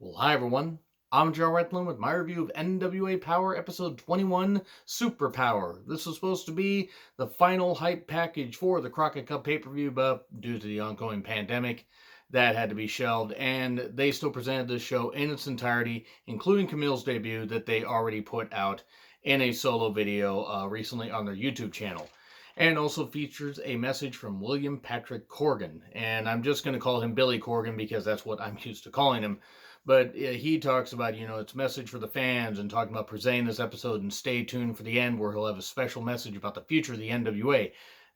Well, hi everyone. I'm Joe Retlin with my review of NWA Power Episode 21, Superpower. This was supposed to be the final hype package for the Crockett Cup pay-per-view, but due to the ongoing pandemic, that had to be shelved, and they still presented this show in its entirety, including Camille's debut that they already put out in a solo video recently on their YouTube channel. And also features a message from William Patrick Corgan. And I'm just going to call him Billy Corgan because that's what I'm used to calling him. But he talks about, it's a message for the fans and talking about presenting this episode, and stay tuned for the end where he'll have a special message about the future of the NWA.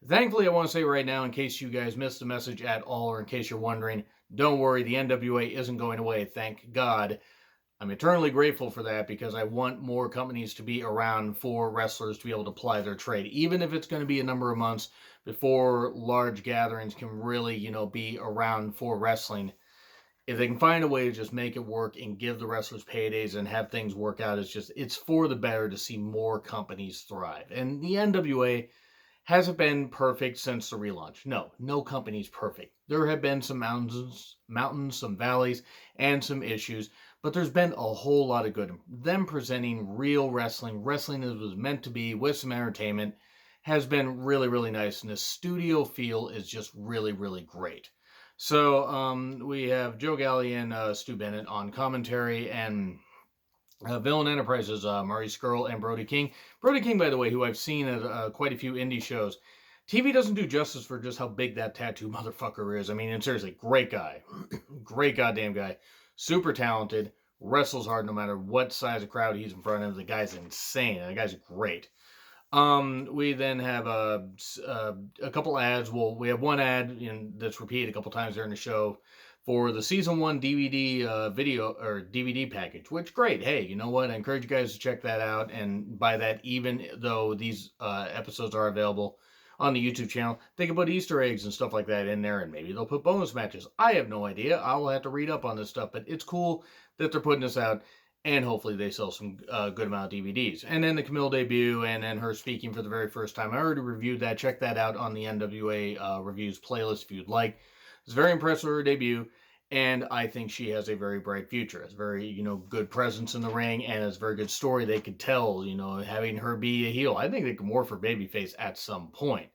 Thankfully, I want to say right now, in case you guys missed the message at all, or in case you're wondering, don't worry, the NWA isn't going away, thank God. I'm eternally grateful for that because I want more companies to be around for wrestlers to be able to ply their trade, even if it's going to be a number of months before large gatherings can really, be around for wrestling. If they can find a way to just make it work and give the wrestlers paydays and have things work out, it's for the better to see more companies thrive. And the NWA hasn't been perfect since the relaunch. No company's perfect. There have been some mountains, some valleys, and some issues, but there's been a whole lot of good. Them presenting real wrestling as it was meant to be, with some entertainment, has been really, really nice. And the studio feel is just really, really great. So we have Joe Galli and Stu Bennett on commentary, and Villain Enterprises, Murray Skrull and Brody King. Brody King, by the way, who I've seen at quite a few indie shows. TV doesn't do justice for just how big that tattoo motherfucker is. I mean, and seriously, great guy. Great goddamn guy. Super talented. Wrestles hard no matter what size of crowd he's in front of. The guy's insane. The guy's great. We then have a couple ads. Well, we have one ad that's repeated a couple times during the show for the season 1 DVD video or DVD package, which great. Hey, you know what? I encourage you guys to check that out and buy that, even though these episodes are available on the YouTube channel. They can put Easter eggs and stuff like that in there, and maybe they'll put bonus matches. I have no idea. I'll have to read up on this stuff, but it's cool that they're putting this out, and hopefully they sell some good amount of DVDs. And then the Camille debut, and then her speaking for the very first time. I already reviewed that. Check that out on the NWA reviews playlist if you'd like. It's very impressive with her debut, and I think she has a very bright future. It's very, good presence in the ring, and it's a very good story they could tell, having her be a heel. I think they can morph her babyface at some point,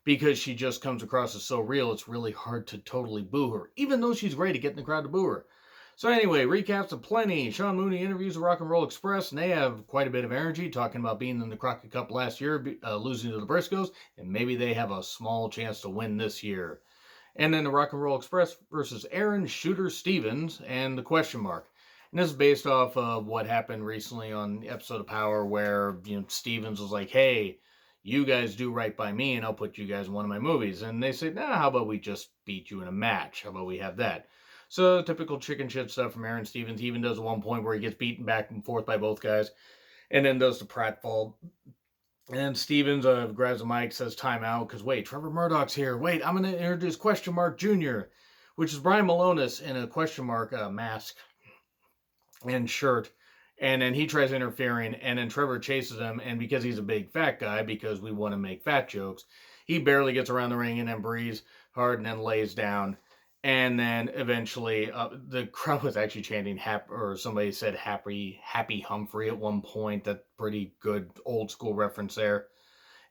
because she just comes across as so real, it's really hard to totally boo her, even though she's great at getting the crowd to boo her. So anyway, recaps of plenty. Sean Mooney interviews the Rock and Roll Express, and they have quite a bit of energy, talking about being in the Crockett Cup last year, losing to the Briscoes, and maybe they have a small chance to win this year. And then the Rock and Roll Express versus Aaron Shooter Stevens and the question mark. And this is based off of what happened recently on the episode of Power, where Stevens was like, hey, you guys do right by me and I'll put you guys in one of my movies. And they said, nah, how about we just beat you in a match? How about we have that? So typical chicken shit stuff from Aaron Stevens. He even does one point where he gets beaten back and forth by both guys, and then does the pratfall. And Stevens grabs the mic, says timeout, because wait, Trevor Murdoch's here. Wait, I'm going to introduce Question Mark Jr., which is Brian Malonis in a question mark mask and shirt. And then he tries interfering, and then Trevor chases him, and because he's a big fat guy, because we want to make fat jokes, he barely gets around the ring and then breathes hard and then lays down. And then eventually, the crowd was actually chanting or somebody said Happy Humphrey at one point. That pretty good old school reference there.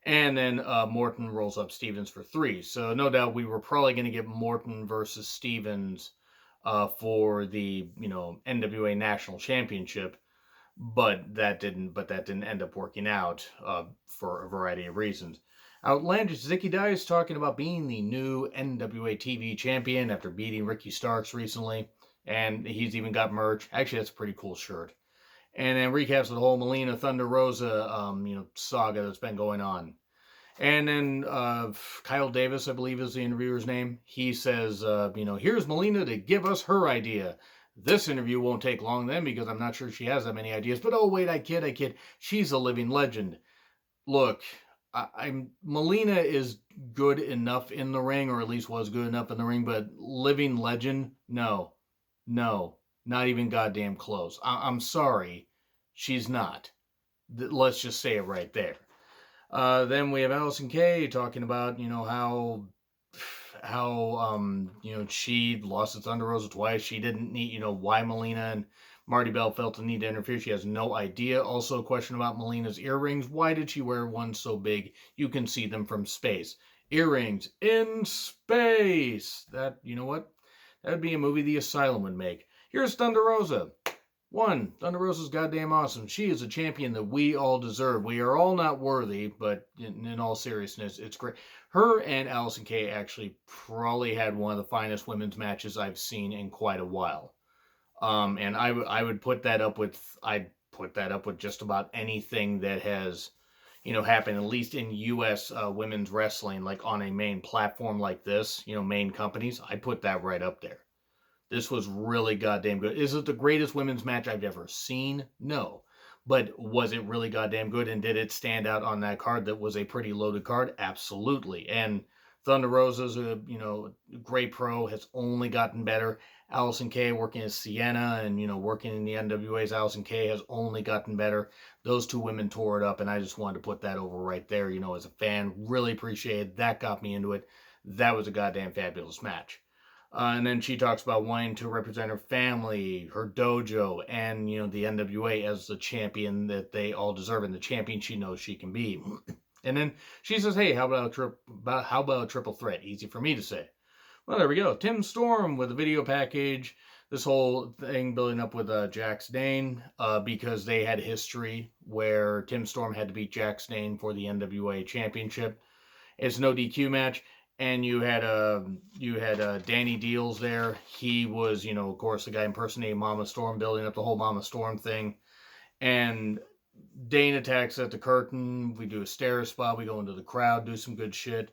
And then Morton rolls up Stevens for 3. So no doubt we were probably going to get Morton versus Stevens for the NWA National Championship, but that didn't end up working out for a variety of reasons. Outlandish Zicky Dice talking about being the new NWA TV champion after beating Ricky Starks recently, and he's even got merch. Actually, that's a pretty cool shirt. And then recaps of the whole Melina Thunder Rosa saga that's been going on. And then Kyle Davis, I believe is the interviewer's name. He says, here's Melina to give us her idea. This interview won't take long then, because I'm not sure she has that many ideas. But oh wait, I kid. She's a living legend. Look, Melina is good enough in the ring, or at least was good enough in the ring, but living legend, no, not even goddamn close. I'm sorry, she's not. Let's just say it right there. Then we have Allison Kay talking about, how how she lost to Thunder Rosa twice. She didn't need, why Melina and Marty Bell felt the need to interfere. She has no idea. Also, a question about Melina's earrings. Why did she wear one so big you can see them from space? Earrings in space. That, you know what? That would be a movie the Asylum would make. Here's Thunder Rosa. One, Thunder Rosa's goddamn awesome. She is a champion that we all deserve. We are all not worthy, but in all seriousness, it's great. Her and Allison Kay actually probably had one of the finest women's matches I've seen in quite a while. And I would put that up with I'd put that up with just about anything that has happened, at least in U.S. Women's wrestling, like on a main platform like this, main companies. I put that right up there. This was really goddamn good. Is it the greatest women's match I've ever seen? No. But was it really goddamn good, and did it stand out on that card that was a pretty loaded card? Absolutely. And Thunder Rosa's a, great pro, has only gotten better. Allison Kay working as Sienna and, working in the NWA's Allison Kay has only gotten better. Those two women tore it up, and I just wanted to put that over right there, as a fan. Really appreciated that. Got me into it. That was a goddamn fabulous match. And then she talks about wanting to represent her family, her dojo, and the NWA as the champion that they all deserve, and the champion she knows she can be. And then she says, "Hey, how about a triple threat? Easy for me to say." Well, there we go. Tim Storm with a video package. This whole thing building up with Jax Dane because they had history where Tim Storm had to beat Jax Dane for the NWA championship. It's no DQ match. And you had Danny Deals there. He was, of course, the guy impersonating Mama Storm, building up the whole Mama Storm thing. And Dane attacks at the curtain. We do a stair spot. We go into the crowd, do some good shit.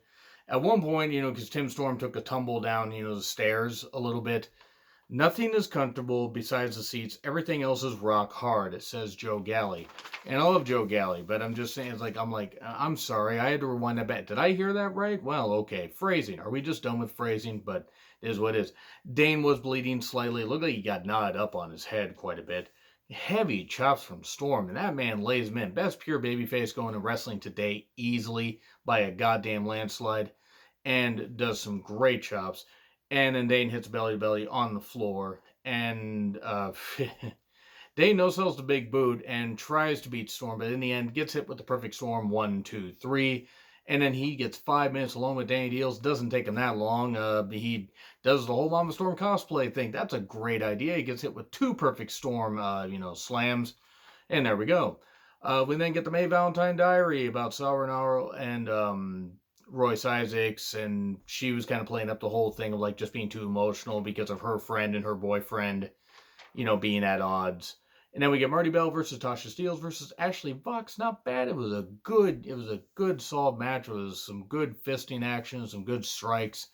At one point, because Tim Storm took a tumble down, the stairs a little bit. Nothing is comfortable besides the seats. Everything else is rock hard, says Joe Galley. And I love Joe Galley, but I'm just saying, I'm sorry, I had to rewind that back. Did I hear that right? Well, okay. Phrasing. Are we just done with phrasing? But it is what it is. Dane was bleeding slightly. It looked like he got knotted up on his head quite a bit. Heavy chops from Storm, and that man lays him in. Best pure babyface going to wrestling today, easily, by a goddamn landslide, and does some great chops. And then Dane hits belly to belly on the floor, and Dane no-sells the big boot and tries to beat Storm, but in the end gets hit with the perfect Storm, 1, 2, 3, and then he gets 5 minutes along with Danny Deals. Doesn't take him that long. He does the whole Mama Storm cosplay thing. That's a great idea. He gets hit with 2 perfect Storm, slams, and there we go. We then get the May Valentine Diary about Sauronaro and Royce Isaacs, and she was kind of playing up the whole thing of just being too emotional because of her friend and her boyfriend, being at odds. And then we get Marty Bell versus Tasha Steelz versus Ashley Bucks. Not bad. It was a good solid match. It was some good fisting action, some good strikes.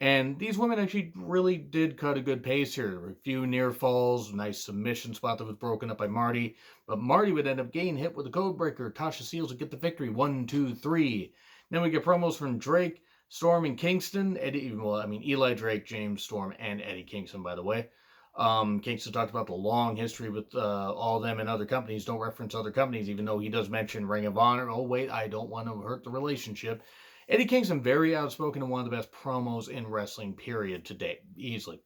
And these women actually really did cut a good pace here. There were a few near falls, nice submission spot that was broken up by Marty. But Marty would end up getting hit with a code breaker. Tasha Steelz would get the victory. 1, 2, 3. Then we get promos from Drake, Storm, and Kingston. Eli Drake, James Storm, and Eddie Kingston, by the way. Kingston talked about the long history with all of them and other companies. Don't reference other companies, even though he does mention Ring of Honor. Oh, wait, I don't want to hurt the relationship. Eddie Kingston, very outspoken and one of the best promos in wrestling, period, to date. Easily.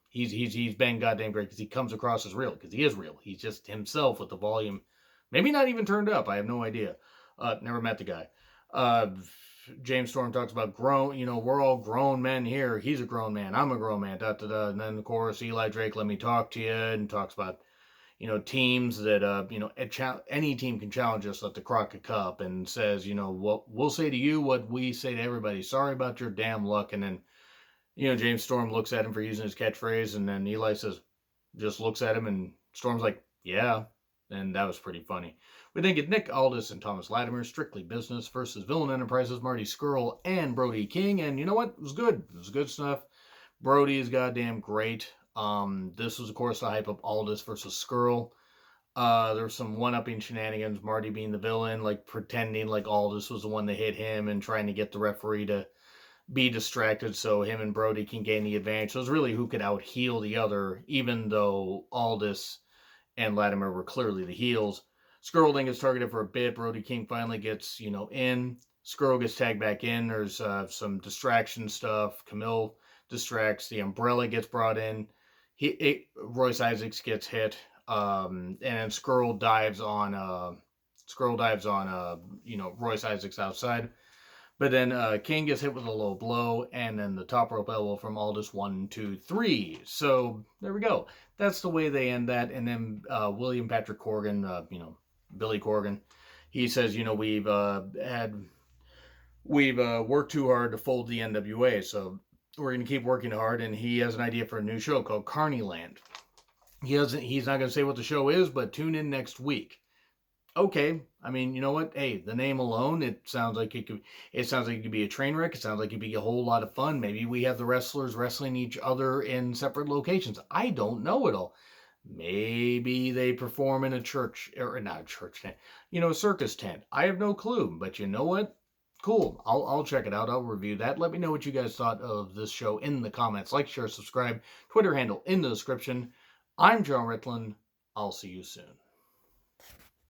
He's been goddamn great because he comes across as real, because he is real. He's just himself with the volume. Maybe not even turned up. I have no idea. Never met the guy. James Storm talks about grown, we're all grown men here. He's a grown man. I'm a grown man. Da, da, da. And then, of course, Eli Drake, let me talk to you, and talks about, teams that, any team can challenge us at the Crockett Cup, and says, what we'll say to you, what we say to everybody. Sorry about your damn luck. And then, James Storm looks at him for using his catchphrase, and then Eli just looks at him, and Storm's like, yeah. And that was pretty funny. We then get Nick Aldis and Thomas Latimer, Strictly Business versus Villain Enterprises, Marty Scurll, and Brody King. And you know what? It was good. It was good stuff. Brody is goddamn great. This was, of course, the hype of Aldis versus Scurll. There was some one-upping shenanigans. Marty being the villain, pretending like Aldis was the one that hit him and trying to get the referee to be distracted so him and Brody can gain the advantage. So it was really who could out-heel the other, even though Aldis and Latimer were clearly the heels. Scurll then gets targeted for a bit. Brody King finally gets, in. Skrull gets tagged back in. There's some distraction stuff. Camille distracts. The umbrella gets brought in. Royce Isaacs gets hit. And Skrull dives on. Royce Isaacs outside. But then Kane gets hit with a low blow, and then the top rope elbow from Aldis, 1, 2, 3. So there we go. That's the way they end that. And then William Patrick Corgan, Billy Corgan, he says, we've worked too hard to fold the NWA, so we're going to keep working hard. And he has an idea for a new show called Carneyland. He's not going to say what the show is, but tune in next week. Okay, I mean, you know what? Hey, the name alone, it sounds like it could be a train wreck. It sounds like it could be a whole lot of fun. Maybe we have the wrestlers wrestling each other in separate locations. I don't know it all. Maybe they perform in a church, or not a church tent, a circus tent. I have no clue, but you know what? Cool. I'll check it out. I'll review that. Let me know what you guys thought of this show in the comments. Like, share, subscribe. Twitter handle in the description. I'm John Ritlin. I'll see you soon.